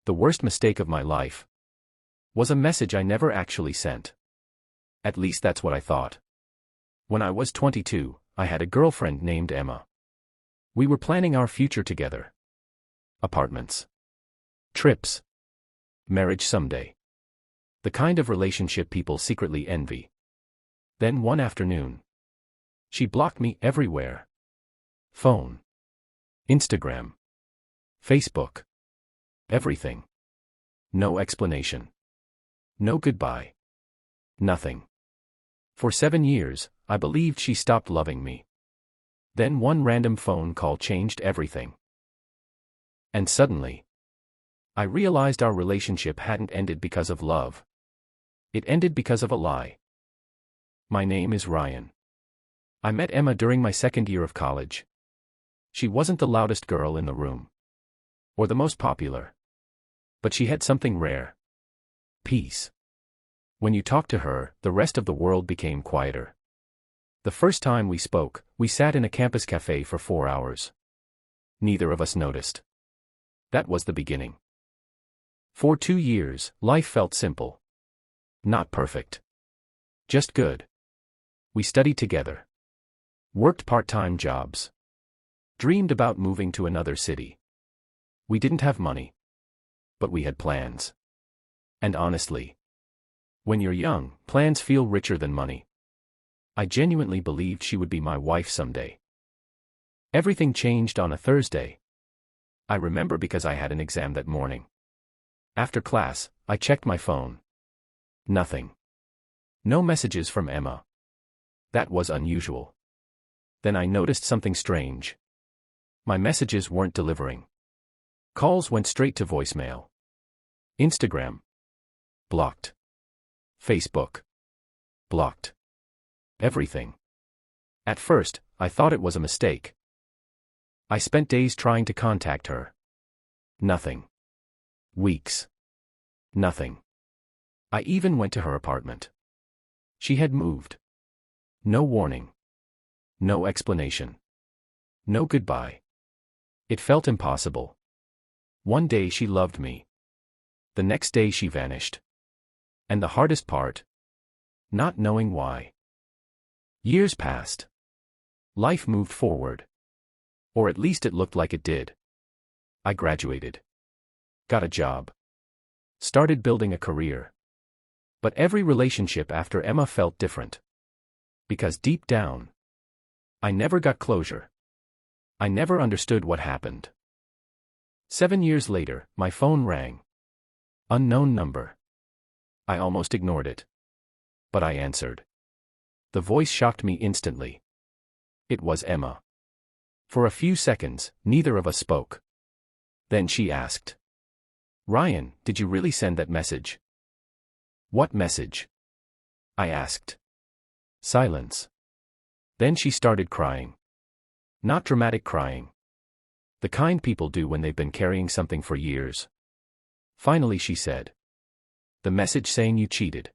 The worst mistake of my life was a message I never actually sent. At least that's what I thought. When I was 22, I had a girlfriend named Emma. We were planning our future together. Apartments. Trips. Marriage someday. The kind of relationship people secretly envy. Then one afternoon, she blocked me everywhere. Phone. Instagram. Facebook. Everything. No explanation. No goodbye. Nothing. For 7 years, I believed she stopped loving me. Then one random phone call changed everything. And suddenly, I realized our relationship hadn't ended because of love. It ended because of a lie. My name is Ryan. I met Emma during my second year of college. She wasn't the loudest girl in the room. Or the most popular. But she had something rare. Peace. When you talked to her, the rest of the world became quieter. The first time we spoke, we sat in a campus cafe for 4 hours. Neither of us noticed. That was the beginning. For 2 years, life felt simple. Not perfect. Just good. We studied together. Worked part-time jobs. Dreamed about moving to another city. We didn't have money. But we had plans. And honestly, when you're young, plans feel richer than money. I genuinely believed she would be my wife someday. Everything changed on a Thursday. I remember because I had an exam that morning. After class, I checked my phone. Nothing. No messages from Emma. That was unusual. Then I noticed something strange. My messages weren't delivering. Calls went straight to voicemail. Instagram. Blocked. Facebook. Blocked. Everything. At first, I thought it was a mistake. I spent days trying to contact her. Nothing. Weeks. Nothing. I even went to her apartment. She had moved. No warning. No explanation. No goodbye. It felt impossible. One day she loved me. The next day she vanished. And the hardest part? Not knowing why. Years passed. Life moved forward. Or at least it looked like it did. I graduated. Got a job. Started building a career. But every relationship after Emma felt different. Because deep down, I never got closure. I never understood what happened. 7 years later, my phone rang. Unknown number. I almost ignored it. But I answered. The voice shocked me instantly. It was Emma. For a few seconds, neither of us spoke. Then she asked. Ryan, did you really send that message? What message? I asked. Silence. Then she started crying. Not dramatic crying. The kind people do when they've been carrying something for years. Finally she said. The message saying you cheated.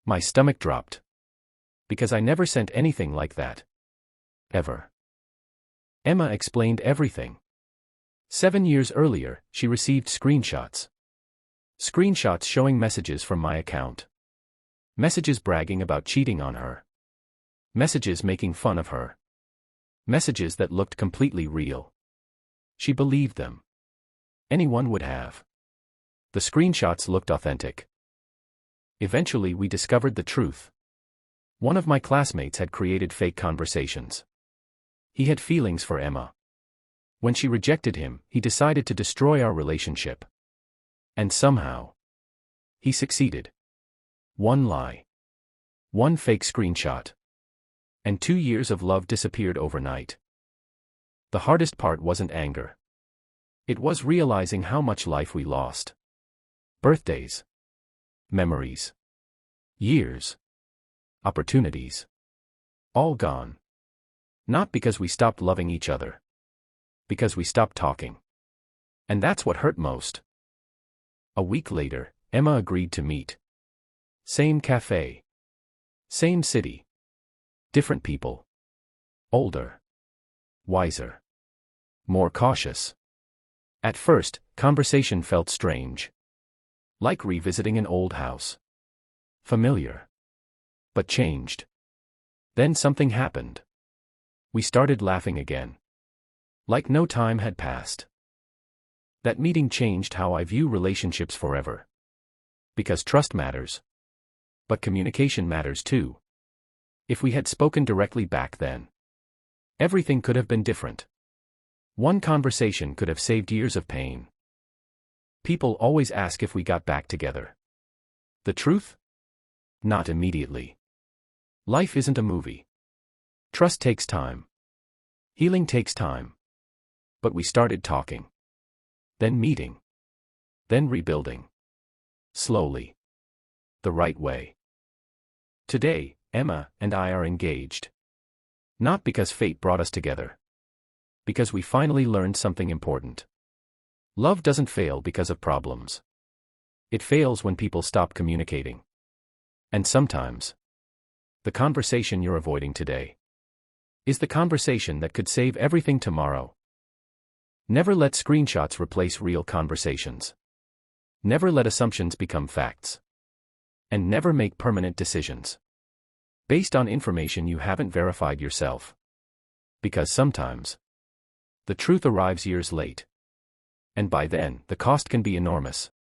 My stomach dropped. Because I never sent anything like that. Ever. Emma explained everything. 7 years earlier, she received screenshots. Screenshots showing messages from my account. Messages bragging about cheating on her. Messages making fun of her. Messages that looked completely real. She believed them. Anyone would have. The screenshots looked authentic. Eventually we discovered the truth. One of my classmates had created fake conversations. He had feelings for Emma. When she rejected him, he decided to destroy our relationship. And somehow, he succeeded. One lie. One fake screenshot. And 2 years of love disappeared overnight. The hardest part wasn't anger. It was realizing how much life we lost. Birthdays. Memories. Years. Opportunities. All gone. Not because we stopped loving each other. Because we stopped talking. And that's what hurt most. A week later, Emma agreed to meet. Same cafe. Same city. Different people. Older. Wiser. More cautious. At first, Conversation felt strange. Like revisiting an old house. Familiar. But changed. Then something happened. We started laughing again. Like no time had passed. That meeting changed how I view relationships forever. Because trust matters. But communication matters too. If we had spoken directly back then, everything could have been different. One conversation could have saved years of pain. People always ask if we got back together. The truth? Not immediately. Life isn't a movie. Trust takes time. Healing takes time. But we started talking. Then meeting. Then rebuilding. Slowly. The right way. Today, Emma and I are engaged. Not because fate brought us together. Because we finally learned something important. Love doesn't fail because of problems. It fails when people stop communicating. And sometimes, the conversation you're avoiding today is the conversation that could save everything tomorrow. Never let screenshots replace real conversations. Never let assumptions become facts. And never make permanent decisions based on information you haven't verified yourself. Because sometimes, the truth arrives years late. And by then, the cost can be enormous.